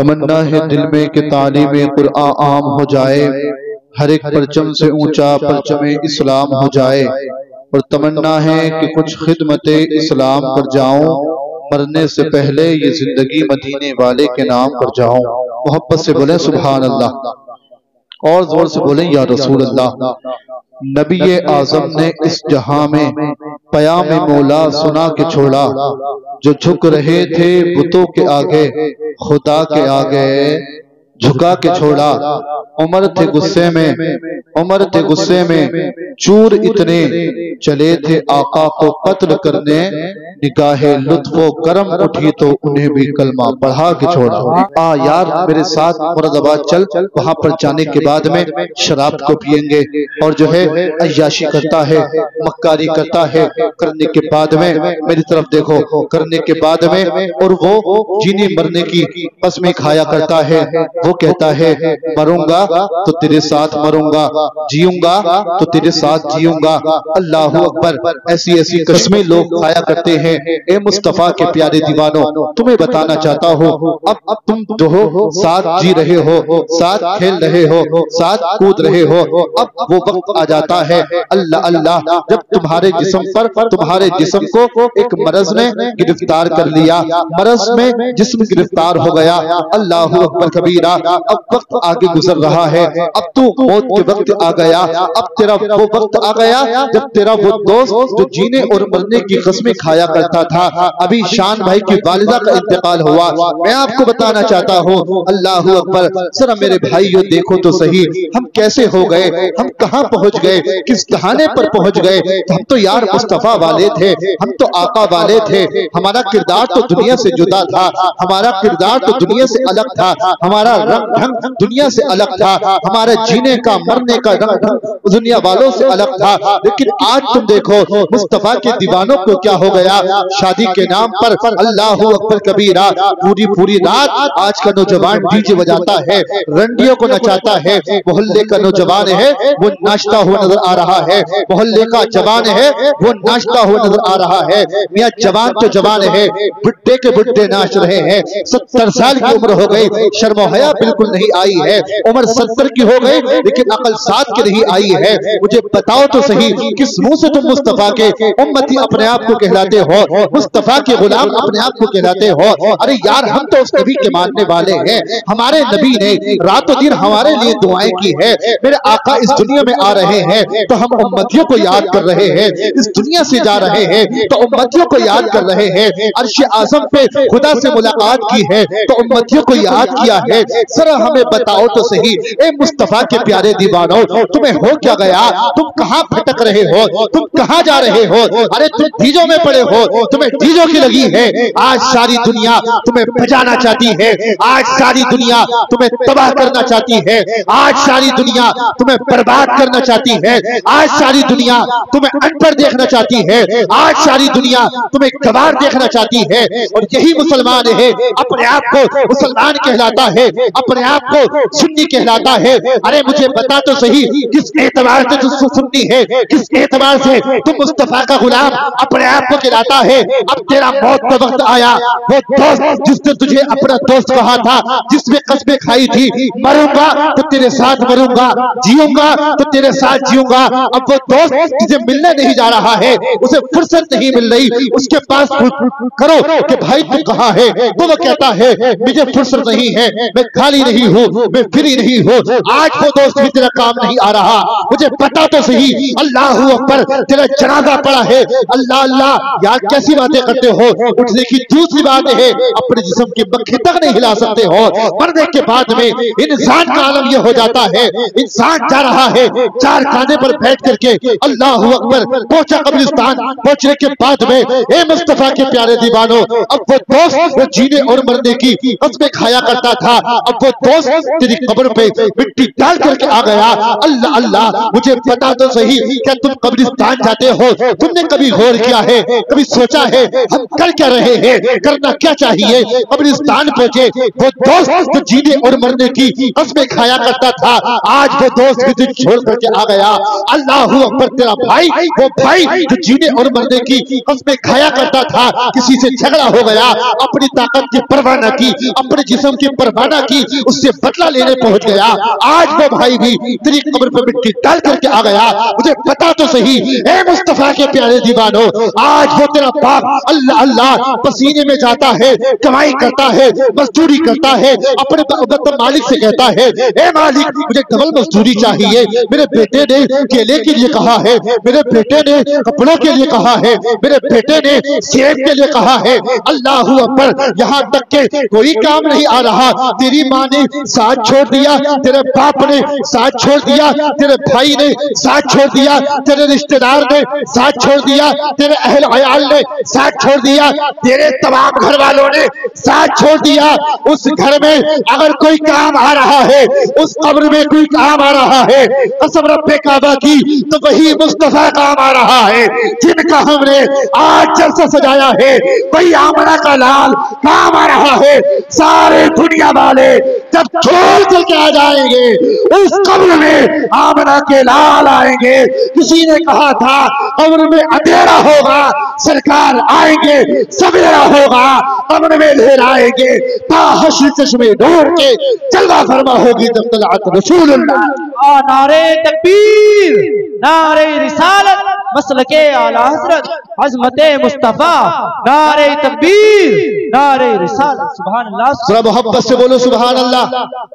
تمنا ہے دل میں کہ تعلیم قرآن عام ہو جائے، ہر ایک پرچم سے اونچا پرچم اسلام ہو جائے، اور تمنا ہے کہ کچھ خدمت اسلام کر جاؤں، مرنے سے پہلے یہ زندگی مدینے والے کے نام کر جاؤں۔ محبت سے بولیں سبحان اللہ، اور زور سے بولیں یا رسول اللہ۔ نبی اعظم نے اس جہاں میں پیام مولا سنا کے چھوڑا، جو جھک رہے تھے بتوں کے آگے خدا کے آگے جھکا کے چھوڑا۔ عمر تھے غصے میں چور اتنے چلے تھے آقا کو قتل کرنے، نگاہ لطف و کرم اٹھی تو انہیں بھی کلمہ پڑھا کے چھوڑا۔ یار میرے ساتھ مراد آباد چل، وہاں پر جانے کے بعد میں شراب کو پیئیں گے اور جو ہے عیاشی کرتا ہے، مکاری کرتا ہے، کرنے کے بعد میں میری طرف دیکھو، کرنے کے بعد میں اور وہ جینے مرنے کی قسمیں کھایا کرتا ہے۔ وہ کہتا ہے مروں گا تو تیرے ساتھ مروں گا، جیوں گا تو تیرے ساتھ جیوں گا۔ اللہ اکبر، ایسی ایسی قسمیں لوگ کھایا کرتے ہیں۔ اے مصطفیٰ کے پیارے دیوانوں، تمہیں بتانا چاہتا ہوں، اب تم جو ہو ساتھ جی رہے ہو، ساتھ کھیل رہے ہو، ساتھ کود رہے ہو، اب وہ وقت آ جاتا ہے اللہ اللہ جب تمہارے جسم پر تمہارے جسم کو ایک مرض نے گرفتار کر لیا، مرض میں جسم گرفتار ہو گیا۔ اللہ اکبر کبیرہ، اب وقت آگے گزر رہا ہے، اب تو موت کے وقت آ گیا، اب تیرا وہ وقت آ گیا جب تیرا وہ دوست جو جینے اور مرنے کی قسمیں کھایا کرتا تھا، ابھی شان بھائی کی والدہ کا انتقال ہوا۔ میں آپ کو بتانا چاہتا ہوں، اللہ اکبر، ذرا میرے بھائیو دیکھو تو صحیح، ہم کیسے ہو گئے، ہم کہاں پہنچ گئے، کس دہانے پر پہنچ گئے۔ ہم تو یار مصطفیٰ والے تھے، ہم تو آقا والے تھے، ہمارا کردار تو دنیا سے جدا تھا، ہمارا کردار تو دنیا سے الگ تھا، ہمارا رنگ ڈھنگ دنیا سے الگ تھا، ہمارے جینے کا مرنے کا رنگ ڈھنگ دنیا والوں سے الگ تھا۔ لیکن آج تم دیکھو مصطفیٰ کے دیوانوں کو کیا ہو گیا، شادی کے نام پر اللہ اکبر کبیرہ پوری رات آج کا نوجوان ڈی جے بجاتا ہے، رنڈیوں کو نچاتا ہے۔ محلے کا نوجوان ہے وہ ناچتا ہوا نظر آ رہا ہے، محلے کا جوان ہے وہ ناچتا ہوا نظر آ رہا ہے۔ میاں جوان تو جوان ہے، بڈھے کے بڈھے ناچ رہے ہیں۔ 70 سال کی عمر ہو گئی، شرم و حیا بالکل نہیں آئی ہے، عمر 70 کی ہو گئی لیکن عقل 7 کی نہیں آئی ہے۔ مجھے بتاؤ تو صحیح، کس منہ سے تم مصطفیٰ کے امتی اپنے آپ کو کہلاتے ہو، مصطفیٰ کے غلام اپنے آپ کو کہلاتے ہو؟ ارے یار ہم تو اس نبی کے ماننے والے ہیں، ہمارے نبی نے رات و دن ہمارے لیے دعائیں کی ہے۔ میرے آقا اس دنیا میں آ رہے ہیں تو ہم امتیوں کو یاد کر رہے ہیں، اس دنیا سے جا رہے ہیں تو امتیوں کو یاد کر رہے ہیں۔ عرش اعظم پہ خدا سے ملاقات کی ہے تو امتیوں کو یاد کیا ہے۔ ذرا ہمیں بتاؤ تو صحیح، اے مصطفیٰ کے پیارے دیوانوں، تمہیں ہو کیا گیا، تم کہاں بھٹک رہے ہو، تم کہاں جا رہے ہو؟ ارے تم ڈیجوں میں پڑے ہو، تمہیں ڈیجوں کی لگی ہے۔ آج ساری دنیا تمہیں بجانا چاہتی ہے، آج ساری دنیا تمہیں تباہ کرنا چاہتی ہے، آج ساری دنیا تمہیں برباد کرنا چاہتی ہے، آج ساری دنیا تمہیں ان پڑھ دیکھنا چاہتی ہے، آج ساری دنیا تمہیں گوار دیکھنا چاہتی ہے۔ اور یہی مسلمان ہے، اپنے آپ کو مسلمان کہلاتا ہے، اپنے آپ کو سنی کہلاتا ہے۔ ارے مجھے بتا تو صحیح، کس اعتبار سے تم سنی ہے، کس اعتبار سے تم مصطفیٰ کا غلام اپنے آپ کو کہلاتا ہے؟ اب تیرا موت کا وقت آیا، وہ دوست جس نے تجھے اپنا دوست کہا تھا، جس میں قسمیں کھائی تھی، مروں گا تو تیرے ساتھ مروں گا، جیوں گا تو تیرے ساتھ جیوں گا، اب وہ دوست جسے ملنے نہیں جا رہا ہے، اسے فرصت نہیں مل رہی، اس کے پاس کرو کہ بھائی تو کہاں ہے، تو وہ کہتا ہے مجھے فرصت نہیں ہے، میں خالی نہیں ہوں، میں فری نہیں ہوں۔ آج وہ دوست بھی تیرا کام نہیں آ رہا، مجھے بتا تو صحیح، اللہ اکبر، تیرا جنازہ پڑا ہے۔ اللہ اللہ، یار کیسی باتیں کرتے ہو؟ اٹھنے کی دوسری بات ہے اپنے جسم کی مکھی تک نہیں ہلا سکتے ہو، مرنے کے بعد میں انسان کا عالم یہ ہو جاتا ہے، انسان جا رہا ہے چار کانے پر بیٹھ کر کے، اللہ اکبر، پہنچا قبرستان، پہنچنے کے بعد میں اے مصطفیٰ کے پیارے دیوانوں، اب وہ دوست وہ جینے اور مرنے کی قسمیں کھایا کرتا تھا، اب وہ دوست تیری قبر پہ مٹی ڈال کر کے آ گیا۔ اللہ اللہ، مجھے بتا دو सही, क्या तुम कब्रिस्तान जाते हो? तुमने कभी गौर किया है, कभी सोचा है हम कर क्या रहे हैं, करना क्या चाहिए? कब्रिस्तान पहुंचे, वो दोस्त जो जीने और मरने की कसमें खाया करता था, आज वो दोस्त भी तुझे छोड़ करके आ गया। अल्लाह अकबर, तेरा भाई, वो भाई जो जीने और मरने की कसमें खाया करता था, किसी से झगड़ा हो गया, अपनी ताकत की परवाह न की, अपने जिस्म की परवाह न की, उससे बदला लेने पहुंच गया। आज वो भाई भी तेरी कब्र पर मिट्टी डाल करके आ गया। मुझे पता तो सही, ए मुस्तफा के प्यारे दीवानो, आज वो तेरा बाप अल्लाह अल्लाह पसीने में जाता है, कमाई करता है, मजदूरी करता है, अपने मालिक से कहता है, ए मालिक मुझे डबल मजदूरी चाहिए। मेरे बेटे ने केले के लिए कहा है, मेरे बेटे ने कपड़ों के लिए कहा है, मेरे बेटे ने सेब के लिए कहा है। अल्लाह अकबर, यहाँ तक के कोई काम नहीं आ रहा, तेरी माँ ने साथ छोड़ दिया, तेरे बाप ने साथ छोड़ दिया, तेरे भाई ने साथ छोड़ दिया, तेरे रिश्तेदार ने साथ छोड़ दिया, तेरे अहल अयाल ने साथ छोड़ दिया, तेरे तमाम घर वालों ने साथ छोड़ दिया। उस घर में अगर कोई काम आ रहा है, उस कब्र में कोई काम आ रहा है, कसम रब्बे काबा की, तो वही मुस्तफा काम आ रहा है जिनका हमने आज जलसा सजाया है। वही आमना का लाल काम आ रहा है। सारे दुनिया वाले जब छोड़ करके आ जाएंगे, उस कब्र में आमना के लाल आएंगे। किसी ने कहा था कब्र में अंधेरा होगा, सरकार आएंगे, सवेरा होगा, कब्र में लहराएंगे, ताहश्र चश्मे नूर के जलवा फरमा होगी जब तलअत रसूलुल्लाह। नारे तकबीर, नारे रिसालत, मसलके आला हज़रत अज़मते मुस्तफा, नारे तकबीर, नारे रिसालत। सुभान अल्लाह। जरा मोहब्बत से बोलो सुभान अल्लाह।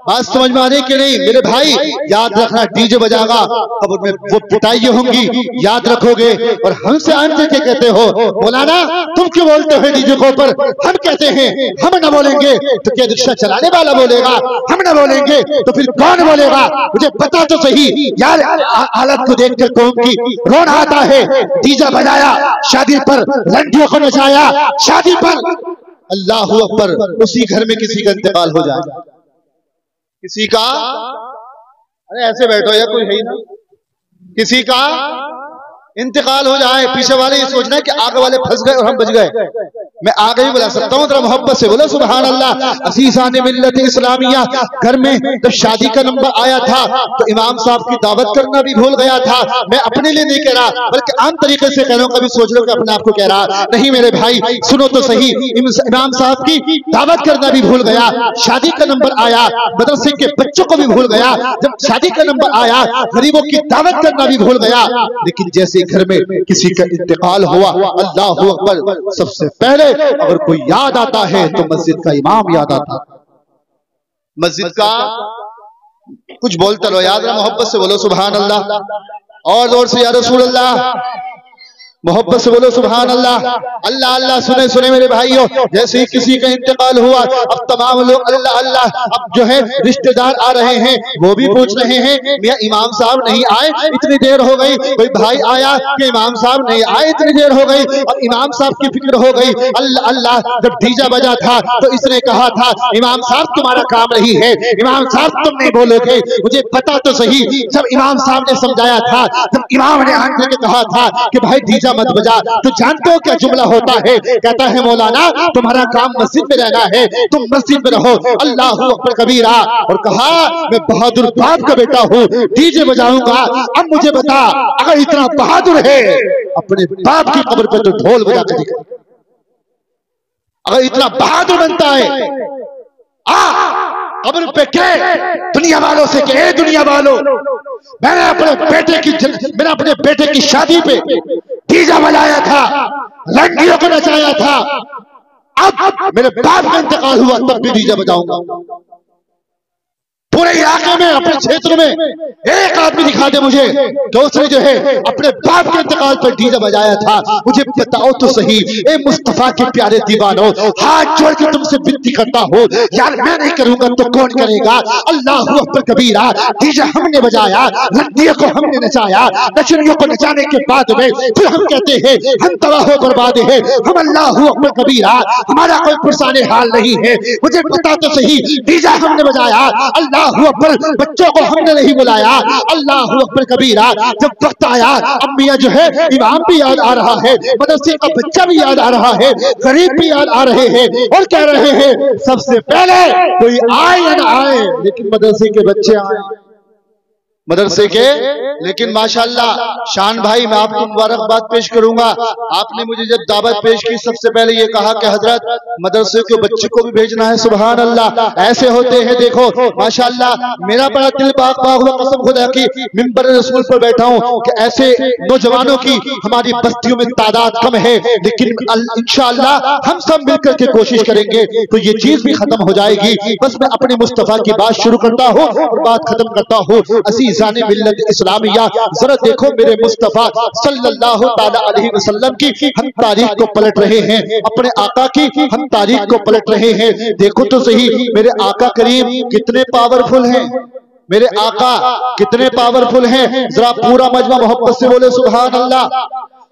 बात समझ में आने के नहीं मेरे भाई, याद रखना, डीजे बजागा कब्र में वो पिटाई होंगी, याद रखोगे। और हमसे आन के कहते हो मौलाना तुम क्यों बोलते हो डीजे को ऊपर? हम कहते हैं हम न बोलेंगे तो क्या रिक्शा चलाने वाला बोलेगा? हम न बोलेंगे तो फिर कौन बोलेगा? मुझे पता तो सही यार, हालत को देखकर कौम की रोना आता है। डीजे बजाया शादी पर, लड़कियों को नचाया शादी पर, अल्लाह अकबर, उसी घर में किसी का इंतकाल हो जाए, किसी का, अरे ऐसे बैठो यार, कोई है ही ना, किसी का इंतकाल हो जाए, पीछे वाले ये सोचना है कि आगे वाले फंस गए और हम बच गए। मैं आगे भी बुला सकता हूँ, जरा मोहब्बत से बोलो सुभान अल्लाह। असीसाने मिल्लत इस्लामिया घर में जब शादी का नंबर आया था तो इमाम साहब की दावत करना भी भूल गया था। मैं अपने लिए नहीं कह रहा बल्कि आम तरीके से कह रहा हूँ, कभी सोच लो कि अपने आप को कह रहा नहीं। मेरे भाई सुनो तो सही, इमाम साहब की दावत करना भी भूल गया, शादी का नंबर आया, मदरसे के बच्चों को भी भूल गया, जब शादी का नंबर आया गरीबों की दावत करना भी भूल गया। लेकिन जैसे घर में किसी का इंतकाल हुआ, अल्लाह अकबर, सबसे पहले अगर कोई याद आता है तो मस्जिद का इमाम याद आता है। मस्जिद का कुछ बोलते रहो, याद रहा, मोहब्बत से बोलो सुभान अल्लाह। और जोर से या रसूल अल्लाह, मोहब्बत से बोलो सुभान अल्लाह। अल्लाह अल्लाह। सुने सुने मेरे भाइयों, जैसे ही किसी का इंतकाल हुआ अब तमाम लोग अल्लाह अल्लाह, अब जो है रिश्तेदार आ रहे हैं, वो भी पूछ रहे हैं मियां इमाम साहब नहीं आए, इतनी देर हो गई। कोई भाई आया कि इमाम साहब नहीं आए, इतनी देर हो गई। अब इमाम साहब की फिक्र हो गई। अल्लाह अल्लाह, जब डीजा बजा था तो इसने कहा था इमाम साहब तुम्हारा काम नहीं है, इमाम साहब तुम नहीं बोलोगे। मुझे पता तो सही, जब इमाम साहब ने समझाया था, जब इमाम ने आकर के कहा था कि भाई डीजा मत बजा, तो जानते हो क्या जुमला होता है? कहता है मौलाना तुम्हारा काम मस्जिद में रहना है, तुम मस्जिद में रहो। अल्लाह अकबर कबीरा। और कहा मैं बहादुर बाप का बेटा हूँ, डीजे बजाऊंगा। अब मुझे बता, अगर इतना बहादुर है अपने बाप की कब्र पे तो ढोल बजा के दिखा। अगर इतना बहादुर बनता है कब्र पे के दुनिया वालों से के दुनिया वालों, मैंने अपने बेटे की शादी पे डीजा बजाया था, लड़कियों को नचाया था, अब मेरे बाप का इंतकाल हुआ तब भी डीजा बजाऊंगा। पूरे इलाके में, अपने क्षेत्र में एक आदमी दिखा दे मुझे कि उसने जो है अपने बाप के इंतकाल पर डीजे बजाया था। मुझे बताओ तो सही, ए मुस्तफा के प्यारे दीवानों, हाथ जोड़ के तुमसे विनती करता हूँ यार, मैं नहीं करूंगा तो कौन करेगा? अल्लाह अकबर कबीरा। डीजे हमने बजाया, लड़कियों को हमने नचाया, नचनियों को नचाने के बाद में फिर हम कहते हैं हम तबाह बर्बाद है, हम अल्लाह अकबर कबीरा, हमारा कोई पुरसाने हाल नहीं है। मुझे पता तो सही, डीजा हमने बजाया, अल्लाह अल्लाह अकबर, बच्चों को हमने नहीं बुलाया, अल्लाह अकबर कबीरा। जब वक्त आया अब मियां जो है इमाम भी याद आ रहा है, मदरसे का बच्चा भी याद आ रहा है, गरीब भी याद आ रहे हैं और कह रहे हैं सबसे पहले कोई आए या ना आए लेकिन मदरसे के बच्चे आए, मदरसे के। लेकिन माशाअल्लाह शान भाई, मैं आपको मुबारकबाद पेश करूंगा। आपने मुझे जब दावत पेश की सबसे पहले ये कहा कि हजरत मदरसे के बच्चे को भी भेजना है। सुभान अल्लाह, ऐसे होते हैं देखो माशाअल्लाह। मेरा बड़ा दिल बाग बाग हुआ कसम खुदा की, मिंबर रसूल पर बैठा हूं कि ऐसे नौजवानों की हमारी बस्तियों में तादाद कम है, लेकिन इंशाअल्लाह हम सब मिलकर के कोशिश करेंगे तो ये चीज भी खत्म हो जाएगी। बस मैं अपने मुस्तफा की बात शुरू करता हूँ और बात खत्म करता हूँ। अज़ीज़ाने मिल्लत इस्लामिया, जरा देखो मेरे मुस्तफा सल्लल्लाहु ताला अलैहि वसल्लम की हम तारीख को पलट रहे हैं, अपने आका की हम तारीख को पलट रहे हैं। देखो तो सही मेरे आका करीम कितने पावरफुल हैं, मेरे आका कितने पावरफुल हैं। जरा पूरा मजमा मोहब्बत से बोले सुभान अल्लाह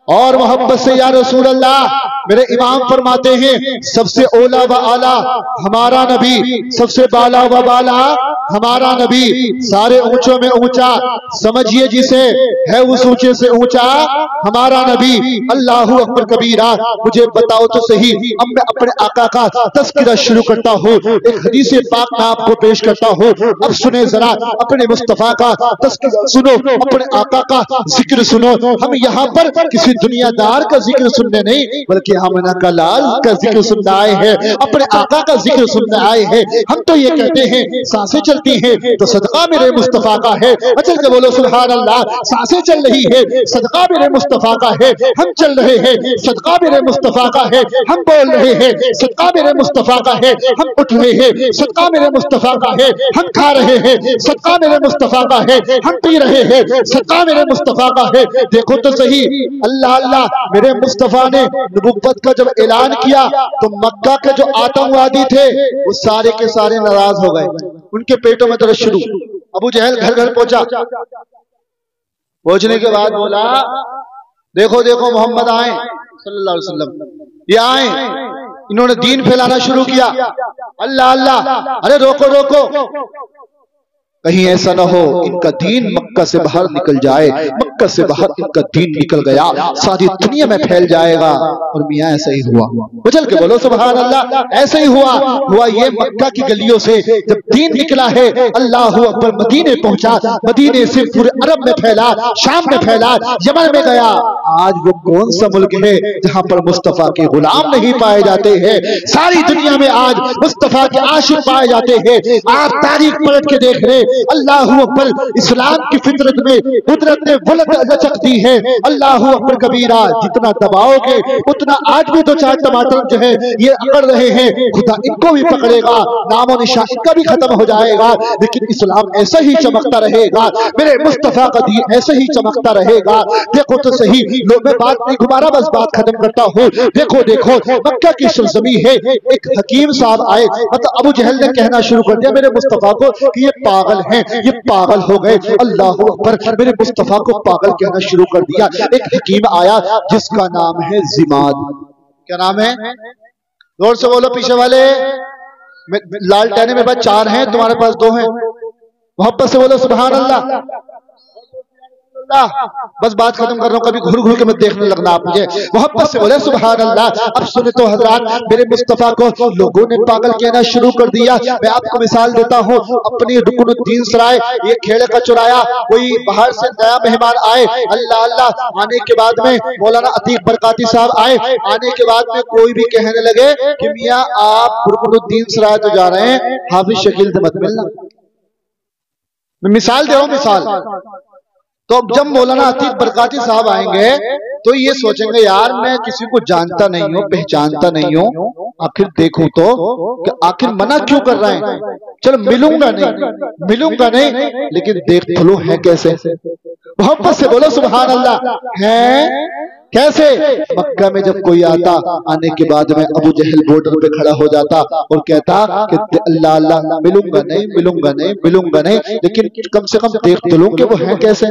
और मोहब्बत से या रसूल अल्लाह। मेरे इमाम फरमाते हैं सबसे ओला व आला हमारा नबी, सबसे बाला व बाला हमारा नबी, सारे ऊंचों में ऊंचा समझिए जिसे है उस ऊंचे से ऊंचा हमारा नबी। अल्लाहु अकबर कबीरा। मुझे बताओ तो सही, अब मैं अपने आका का तज़किरा शुरू करता हूँ, एक हदीस पाक मैं आपको पेश करता हूँ। अब सुने जरा अपने मुस्तफा का तज़किरा सुनो, अपने आका का जिक्र सुनो। हम यहाँ पर किसी दुनियादार का जिक्र सुनने नहीं बल्कि आमना का लाल का जिक्र सुनने आए हैं, अपने आका का जिक्र सुनने आए हैं। हम तो ये कहते हैं सांसें चलती हैं तो सदका मेरे मुस्तफा का है। चल के बोलो सुभान अल्लाह। सांसें चल रही है सदका मेरे मुस्तफा का है, हम चल रहे हैं सदका मेरे मुस्तफा का है, हम बोल रहे हैं सदका मेरे मुस्तफा का है, हम उठ रहे हैं सदका मेरे मुस्तफा का है, हम खा रहे हैं सदका मेरे मुस्तफा का है, हम पी रहे हैं सदका मेरे मुस्तफा का है। देखो तो सही अल्लाह अल्लाह, मेरे मुस्तफा ने नबुव्वत का जब ऐलान किया तो मक्का के जो आतंकवादी थे वो सारे के सारे नाराज हो गए, उनके पेटों में दर्द शुरू। अबू जहल घर घर पहुंचा, पहुंचने के बाद बोला देखो देखो मोहम्मद आए सल्लल्लाहु अलैहि वसल्लम, ये आए, इन्होंने दीन फैलाना शुरू किया। अल्लाह अल्लाह, अरे रोको रोको, कहीं ऐसा ना हो इनका दीन मक्का से बाहर निकल जाए, मक्का से बाहर इनका दीन निकल गया सारी दुनिया में फैल जाएगा। और मियां ऐसा ही हुआ, उछल के बोलो सुभान अल्लाह। ऐसा ही हुआ ये मक्का की गलियों से जब दीन निकला है अल्लाह अकबर, मदीने पहुंचा, मदीने से पूरे अरब में फैला, शाम में फैला, यमन में गया। आज वो कौन सा मुल्क है जहां पर मुस्तफा के गुलाम नहीं पाए जाते हैं? सारी दुनिया में आज मुस्तफा के आशिक पाए जाते हैं। आप तारीख पलट के देख रहे, अल्लाह अकबर, इस्लाम की फितरत में कुदरत ने बुलंद लचक दी है। अल्लाह अकबर कबीरा, जितना दबाओगे उतना आज भी दो चार टमाटर जो है ये अकड़ रहे हैं, खुदा इनको भी पकड़ेगा, नामो निशान इनका भी खत्म हो जाएगा, लेकिन इस्लाम ऐसा ही चमकता रहेगा, मेरे मुस्तफा का दीन ऐसे ही चमकता रहेगा। देखो तो सही, मैं बात नहीं घुमारा, बस बात खत्म करता हूँ। देखो देखो मक्का की सरजमी है, एक हकीम साहब आए, मतलब अबू जहल ने कहना शुरू कर दिया मेरे मुस्तफा को कि ये पागल हैं, ये पागल हो गए। अल्लाह अकबर, मेरे मुस्तफा को पागल कहना शुरू कर दिया। एक हकीम आया जिसका नाम है जिमाद। क्या नाम है? जोर से बोलो पीछे वाले। लाल टहने में बस 4 हैं, तुम्हारे पास 2 हैं। मोहब्बत से बोलो सुभान अल्लाह। बस बात खत्म कर रहा हूं, कभी घूर घूर के मत देखने लगना आप मुझे। मोहब्बत से बोले सुभान अल्लाह। अब सुने तो हजरात, मेरे मुस्तफा को लोगों ने पागल कहना शुरू कर दिया। मैं आपको मिसाल देता हूँ, अपनी रुकनुद्दीन सराय ये खेड़े का चुराया, कोई बाहर से नया मेहमान आए, अल्लाह अल्लाह, आने के बाद में मौलाना अतीक बरकाती साहब आए, आने के बाद में कोई भी कहने लगे कि मियाँ आप रुकनुद्दीन सराय तो जा रहे हैं, हाफिज शकील से मत मिलना। मैं मिसाल दे रहा हूँ, मिसाल। तो जब मौलाना अतीक बरकाती साहब आएंगे तो ये सोचेंगे यार मैं किसी को जानता नहीं हूँ, पहचानता नहीं हूँ, आखिर देखूं तो कि आखिर मना क्यों कर रहे हैं। चलो मिलूंगा नहीं, लेकिन देख तो लो है कैसे। मोहब्बत से बोलो सुभान अल्लाह। है कैसे? मक्का में जब कोई आता, आने के बाद में अबू जहल बॉर्डर पे खड़ा हो जाता और कहता कि अल्लाह अल्लाह, मिलूंगा नहीं, लेकिन कम से कम देख तो लूं कि वो है कैसे।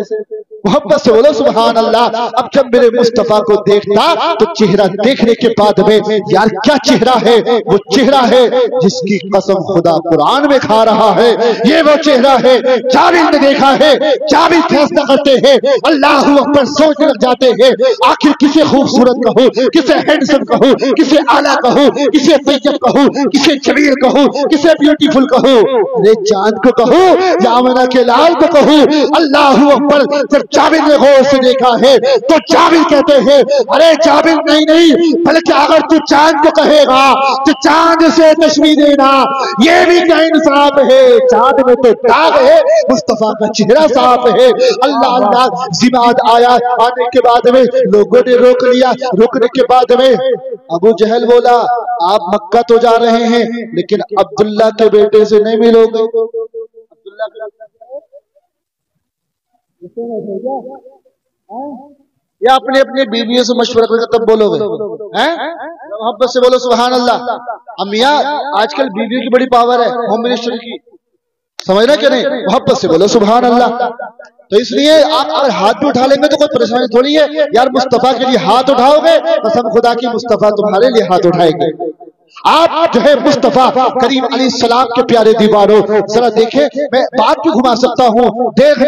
मोहब्बत से बोलो सुभान अल्लाह। अब जब मेरे मुस्तफा को देखता तो चेहरा देखने के बाद में यार क्या चेहरा है, वो चेहरा है जिसकी कसम खुदा कुरान में खा रहा है। ये वो चेहरा है जाबिर ने देखा है। जाबिर फैसला करते हैं, अल्लाह अकबर सोचने लग जाते हैं आखिर किसे खूबसूरत कहूं, किसे हैंडसम कहूं, किसे आला कहूं, किसे तैयब कहूं, किसे जमील कहूं, किसे ब्यूटीफुल कहूं। अरे चांद को कहूं या आमना के लाल को कहूं। अल्लाह अकबर। जब जाबिर ने गौर से देखा है तो जाबिर कहते हैं, अरे जाबिर नहीं, बल्कि अगर तू चांद को कहेगा तो चांद से तशबीह देना, ये भी क्या इंसाफ है। चांद में तो दाग है, मुस्तफा का चेहरा साफ है। अल्लाह अल्लाह। जिमाद आया, आने के बाद में लोगों ने रोक लिया। रोकने के बाद में अबू जहल बोला, आप मक्का तो जा रहे हैं लेकिन अब्दुल्ला के बेटे से नहीं मिलोगे। अब्दुल्ला या अपने अपने बीवियों से मशवरा करके तब बोलोगे हैं? मोहब्बत से बोलो सुभान अल्लाह। अम्मिया आजकल बीवियों की बड़ी पावर है होम मिनिस्टर की, समझ रहे कि नहीं? मोहब्बत से बोलो सुभान अल्लाह। तो इसलिए आप अगर हाथ भी उठा लेंगे तो कोई परेशानी थोड़ी है यार। मुस्तफा के लिए हाथ उठाओगे, कसम खुदा की मुस्तफा तुम्हारे लिए हाथ उठाएंगे। आप जो है मुस्तफा करीम अलैहिस्सलाम के प्यारे दीवारों, जरा देखें, मैं बात भी घुमा सकता हूँ, डेढ़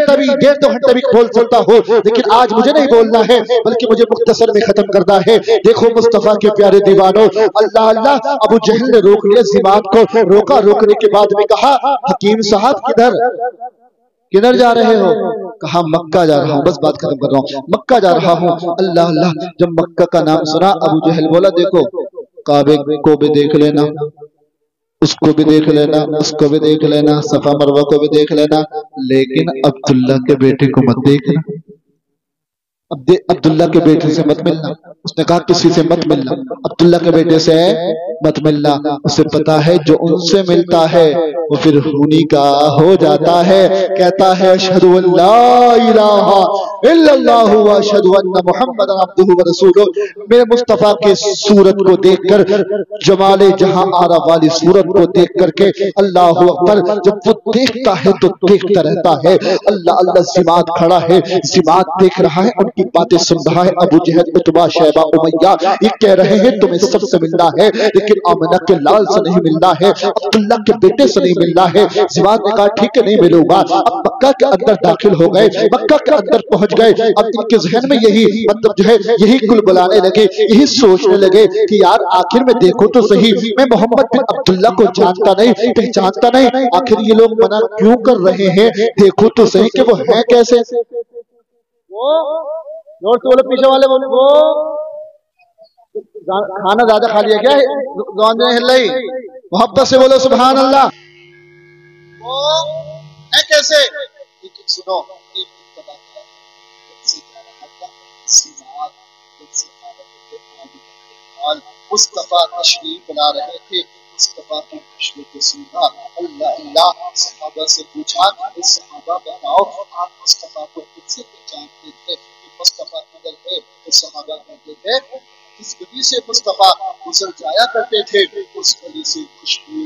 दो घंटा भी बोल सकता हूँ, लेकिन आज मुझे नहीं बोलना है बल्कि मुझे मुख्तसर में खत्म करना है। देखो मुस्तफा के प्यारे दीवारों, अल्लाह अल्लाह। अबू जहल ने रोक लिया जिमाद को, रोका। रोकने के बाद में कहा, हकीम साहब किधर जा रहे हो? कहा मक्का जा रहा हूँ, बस बात खत्म कर रहा हूँ, मक्का जा रहा हूँ। अल्लाह अल्लाह। जब मक्का का नाम सुना अबू जहल बोला, देखो काबे को भी देख लेना, उसको भी देख लेना, उसको भी देख लेना, सफा मरवा को भी देख लेना, लेकिन अब्दुल्ला के बेटे को मत देखना। अब्दुल्ला के बेटे से मत मिलना। उसने कहा किसी से मत मिलना, अब्दुल्ला के बेटे से मत मिलना। उसे पता है जो उनसे मिलता है वो फिर खूनी का हो जाता है। कहता है अशहदु अल्ला इलाहा इल्लल्लाह व अशहदु अन्ना मुहम्मदन अब्दुहु व रसूलुहु। मेरे मुस्तफा के सूरत को देखकर, जमाले जहां आरा वाली सूरत को देख करके अल्लाह अकबर, जब वो देखता है तो देखता रहता है। अल्लाह अल्लाह। जिमाद खड़ा है, जिमाद देख रहा है, उनकी बातें सुन रहा है। अबू जहल, उतबा, शैबा, उमैया ये कह रहे हैं तुम्हें सबसे मिलना है, लेकिन आमना के लाल से नहीं मिलना है, अब्दुल्ला के बेटे से नहीं मिलना है। जिमाद ने कहा ठीक है नहीं मिलूंगा। अब मक्का के अंदर दाखिल हो गए, मक्का के अंदर पहुंच गए। अब इनके जहन में यही मतलब जो है यही कुल बुलाने लगे, यही सोचने लगे कि यार आखिर में देखो तो सही, मैं मोहम्मद बिन अब्दुल्ला को जानता नहीं, पहचानता नहीं, आखिर ये लोग मना क्यों कर रहे हैं? देखो तो सही कि वो है कैसे। वो जोर से बोलो, पीछे वाले बोलो, वो खाना ज्यादा खा लिया क्या? हिल रही। मोहब्बत से बोलो सुभान अल्लाह। वो है कैसे? लेकिन सुनो, मुस्तफा तशरीफ बना रहे थे, मुस्तफा की खुशबू को सुना। अल्लाह अल्लाह। सहाबा से पूछा, सहाबा बताओ आप मुस्तफा को किससे पहचानते थे? मुस्तफा किधर है? तो सहाबा कहते थे जिस गली से मुस्तफा गुजर जाया करते थे उस गली से खुशबू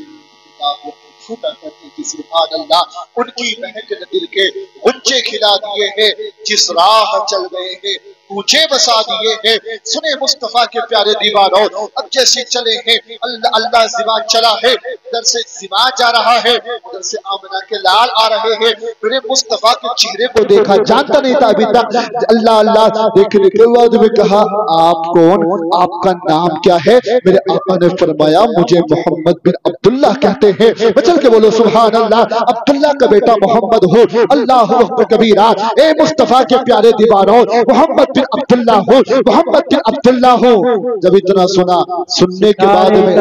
फूटा करती थी। सुभान अल्लाह। उनकी महक ने दिल के गुंजे खिला दिए हैं, जिस राह चल गए हैं ऊंचे बसा दिए हैं। सुने मुस्तफा के प्यारे दीवारों, अब जैसे चले हैं अल्लाह अल्लाह। जिमाद चला है, इधर से जिमाद जा रहा है, उधर से आमना के लाल आ रहे हैं। मेरे मुस्तफा के चेहरे को देखा, जानता नहीं था अभी तक। अल्लाह अल्लाह। देखने के बाद में कहा आप कौन, आपका नाम क्या है? मेरे आका ने फरमाया मुझे मोहम्मद बिन अब्दुल्ला कहते हैं। चल के बोलो सुभान अल्लाह। अब्दुल्ला का बेटा मोहम्मद हो। अल्लाह अकबर कबीरा। ए मुस्तफा के प्यारे दीवारों, मोहम्मद अब्दुल्ला हो, मोहम्मद बिन अब्दुल्ला हो। जब इतना सुना, सुनने के बाद में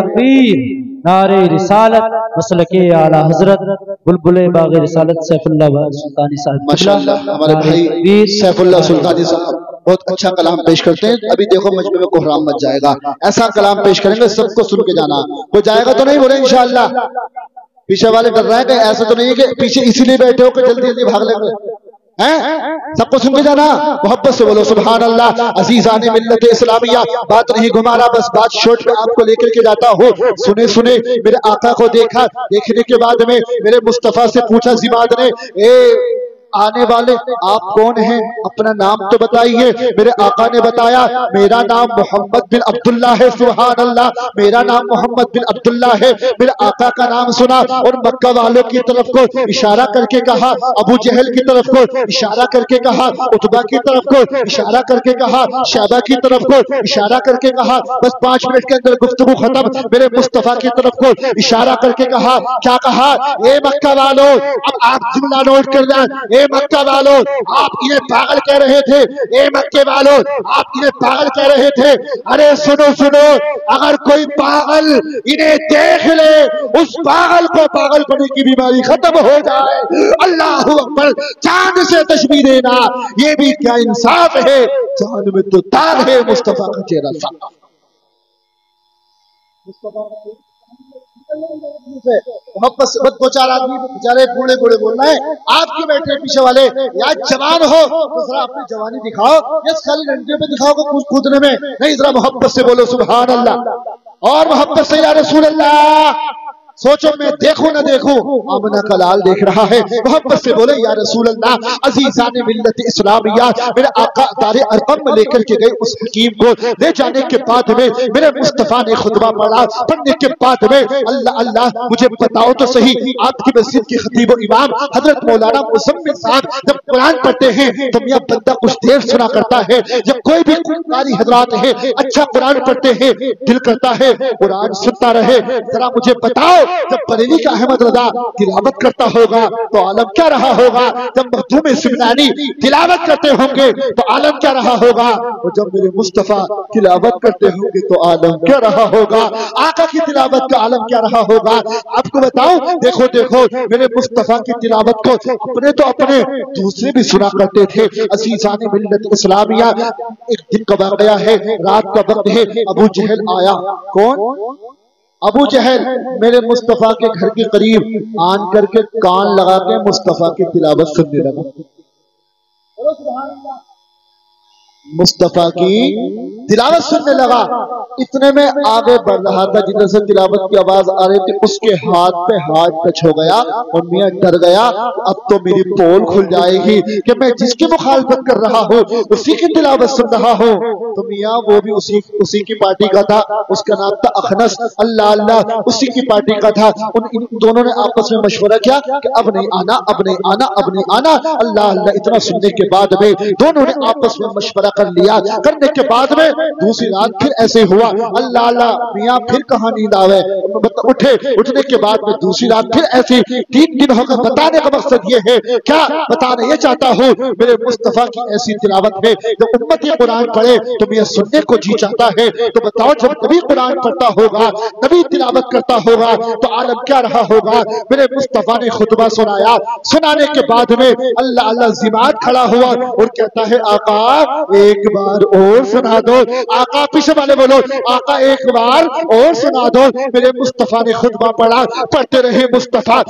नारे रिसालत मसलके आला हजरत बुलबुले बाग़े रिसालत सैफुल्लाह सुल्तानी साहब, माशाअल्लाह हमारे भाई सैफुल्लाह सुल्तानी साहब बहुत अच्छा कलाम पेश करते हैं। अभी देखो मजमे में कोहराम मच जाएगा, ऐसा कलाम पेश करेंगे सबको सुन के जाना। कोई जाएगा तो नहीं बोले इंशाअल्लाह? पीछे वाले डर रहे हैं, ऐसा तो नहीं है कि पीछे इसीलिए बैठे हो कि जल्दी जल्दी भाग लेंगे हैं? सबको सुन के जाना। मोहब्बत से बोलो सुभान अल्लाह। अजीजाने मिल्लत इस्लामिया, बात नहीं घुमा रहा, बस बात शॉर्ट में आपको लेकर के जाता हूँ। सुने सुने मेरे आका को देखा, देखने के बाद में मेरे मुस्तफा से पूछा जिमाद ने, ए آنے والے آپ کون ہیں؟ اپنا نام تو بتائیے۔ میرے آقا نے بتایا میرا نام محمد بن عبداللہ ہے۔ سبحان اللہ، میرا نام محمد بن عبداللہ ہے۔ میرے آقا کا نام سنا اور مکہ والوں کی طرف کو اشارہ کر کے کہا، ابو جہل کی طرف کو اشارہ کر کے کہا، عتبہ کی طرف کو اشارہ کر کے کہا، شیبہ کی طرف کو اشارہ کر کے کہا۔ بس 5 منٹ کے اندر گفتگو ختم۔ میرے مصطفیٰ کی طرف کو اشارہ کر کے کہا، کیا کہا؟ اے مکہ والوں، اب آپ جملہ نوٹ کر لیں، اے مکہ والوں آپ انہیں پاگل کہہ رہے تھے، اے مکے والوں آپ انہیں پاگل کہہ رہے تھے، ارے سنو سنو، اگر کوئی پاگل انہیں دیکھ لے اس پاگل کو پاگل پنے کی بیماری ختم ہو جائے۔ اللہ اکبر، چاند سے تشبیہ دینا یہ بھی کیا انصاف ہے؟ چاند میں تو داغ ہے مصطفیٰ کا چہرہ صاف۔ محبت سے دو چار آدمی بیچارے بوڑھے بوڑھے بول رہے ہیں، آپ کی بیٹھے پیچھے والے یا جوان ہو تو ذرا اپنی جوانی دکھاؤ، یا خالی ڈنڈے پہ دکھاؤ گے کودنے میں نہیں، ذرا محبت سے بولو سبحان اللہ، اور محبت سے یا رسول اللہ۔ سوچو میں دیکھوں نہ دیکھوں، آمنہ کا لال دیکھ رہا ہے، محبت سے بولے یا رسول اللہ۔ عزیزان ملت اسلامیہ، میرے آقا دار ارقم میں لے کر کے گئے اس حکیم کو، لے جانے کے بعد میں میرے مصطفیٰ نے خطبہ پڑھا، پڑھنے کے بعد میں اللہ اللہ مجھے بتاؤ تو صحیح، آپ کی مسجد کی خطیب و امام حضرت مولانا مزمل صاحب جب قرآن پڑھتے ہیں تو میاں بندہ کچھ دیر سنا کرتا ہے، جب کوئی بھی قاری حضرات ہے اچھا قرآن پڑھتے ہیں دل کرتا ہے قرآن سنتا رہے۔ ذرا مجھے بتاؤ جب بریلی کا احمد رضا تلاوت کرتا ہوگا تو عالم کیا رہا ہوگا؟ جب مخدوم سمنانی تلاوت کرتے ہوں گے تو عالم کیا رہا ہوگا؟ اور جب میرے مصطفیٰ تلاوت کرتے ہوں گے تو عالم کیا رہا ہوگا؟ آقا کی تلاوت کا عالم کیا رہا ہوگا؟ آپ کو بتاؤں، دیکھو دیکھو میرے مصطفیٰ کی تلاوت کو اپنے تو اپنے دوسرے بھی سنا کرتے تھے۔ عزیزان ملت اسلامیہ، ایک دن کا واقعہ ہے، رات کا وقت ہے، ابو جہل آیا۔ کون؟ ابو جہل میرے مصطفیٰ کے گھر کے قریب آن کر کے کان لگا کے مصطفیٰ کی تلاوت سننے لگا۔ مصطفیٰ کی تلاوت سننے لگا، اتنے میں آگے بڑھ رہا تھا، جدھر سے تلاوت کی آواز آ رہی تھی اس کے ہاتھ پہ ہاتھ ٹچ ہو گیا اور میاں ڈر گیا اب تو میری پول کھل جائے گی کہ میں جس کی مخالفت کر رہا ہوں اسی کی تلاوت سن رہا ہوں۔ تو میاں وہ بھی اسی کی پارٹی کا تھا، اس کا نام تھا اخنس، اللہ اللہ اسی کی پارٹی کا تھا۔ ان دونوں نے آپس میں مشورہ کیا کہ اب نہیں آنا، اب نہیں آنا، اب نہیں آنا۔ اللہ اللہ اتنا سننے کے بعد میں دونوں نے آپس میں مشورہ کر لیا، کرنے کے بعد میں دوسری رات پھر ایسے ہوا، اللہ اللہ میاں پھر کہاں نیند آوے، اٹھے، اٹھنے کے بعد میں دوسری رات پھر ایسی 3 دن ہو گئے۔ بتانے کا مقصد یہ ہے، کیا بتانا یہ چاہتا ہوں، میرے مصطفیٰ کی ایسی تلاوت میں جب امت یہ قرآن پڑھے تو میاں سننے کو جی چاہتا ہے۔ تو بتاؤ جب نبی قرآن پڑھتا ہوگا، نبی تلاوت کرتا ہوگا تو عالم کیا رہا ہوگا؟ میرے مصطفیٰ نے خطبہ سنایا، سنانے کے بعد میں اللہ اللہ زماد کھڑا ہوا اور کہتا ہے آقا ایک بار اور سنا دو۔ آقا پیچھے والے بولو آقا ایک بار اور سنا دو۔ میرے مصطفیٰ نے خطبہ پڑھا، پڑھتے رہے مصطفیٰ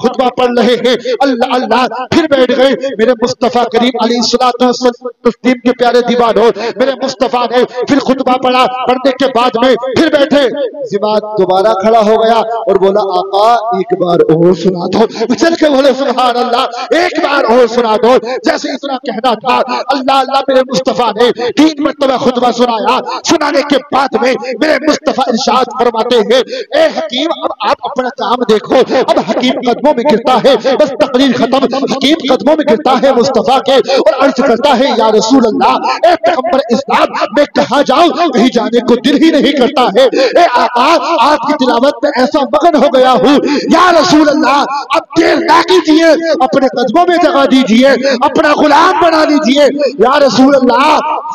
خطبہ پڑھ رہے ہیں، اللہ اللہ پھر بیٹھ گئے۔ میرے مصطفیٰ کریم علیہ الصلوۃ والتسلیم کے پیارے دیوانوں، میرے مصطفیٰ نے پھر خطبہ پڑھا، پڑھنے کے بعد میں پھر بیٹھے، زماد دوبارہ کھڑا ہو گیا اور بولا آقا ایک بار اور سنا دو۔ چل کے بولے سبحان اللہ، ایک بار اور سنا دو۔ جیسے اتنا کہنا تھا، اللہ اللہ میرے مصطفیٰ نے 3 مرتبہ خطبہ سنایا، سنانے کے بعد میں میرے مصطفیٰ ارشاد فرماتے ہیں اے حکیم اب آپ اپنا کام دیکھو۔ اب حکیم قدموں میں گرتا ہے، بس تقریر ختم، حکیم قدموں میں گرتا ہے مصطفیٰ کے اور عرض کرتا ہے یا رسول اللہ اے پیغمبر اسلام میں کہاں جاؤں، کہیں جانے کو دل ہی نہیں کرتا ہے۔ اے آقا آپ کی تلاوت میں ایسا مگن ہو گیا ہوں، یا رسول اللہ اب دیر نہ کیجیے، اپنے قدموں میں جگہ دیجیے، اپنا غلام بنا لیجیے، یا رسول اللہ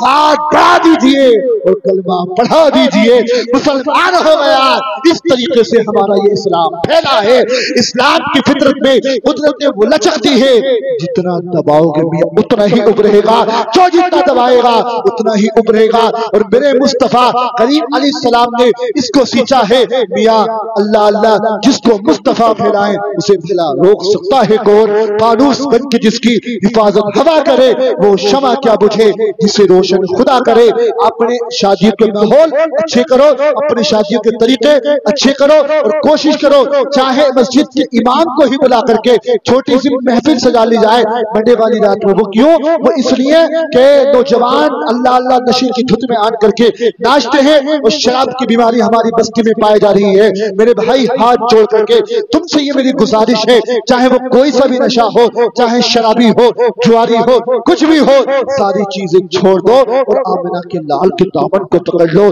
ہاتھ بڑھا دیجیے اور کلمہ پڑھا دیجیے، مسلمان ہو گیا۔ اس طریقے سے ہمارا یہ اسلام پھیلا ہے۔ اسلام کی فطرت میں قدرتیں وہ لچکتی ہے، جتنا دباؤ گے میاں اتنا ہی ابھرے گا، جو جتنا دبائے گا اتنا ہی ابھرے گا۔ اور میرے مصطفیٰ کریم علیہ السلام نے اس کو سیچا ہے، میاں اللہ اللہ جس کو مصطفیٰ پھیلائیں اسے بھلا روک सकता है कौन, फानूस बन के जिसकी हिफाजत हवा करे, वो शमा क्या बुझे जिसे रोशन खुदा करे। अपने शादियों के माहौल अच्छे करो, अपने शादियों के तरीके अच्छे करो, और कोशिश करो चाहे मस्जिद के इमाम को ही बुला करके छोटी सी महफिल सजा ली जाए मंडे वाली रात में। वो क्यों? वो इसलिए कि नौजवान अल्लाह अल्लाह नशे की धुत में आन करके नाचते हैं और शराब की बीमारी हमारी बस्ती में पाई जा रही है। मेरे भाई हाथ जोड़ करके तुमसे ये मेरी गुजारिश है, चाहे वो कोई सा भी नशा हो, चाहे शराबी हो, जुआरी हो, कुछ भी हो, सारी चीजें छोड़ दो और आमिना के लाल के दामन को पकड़ लो।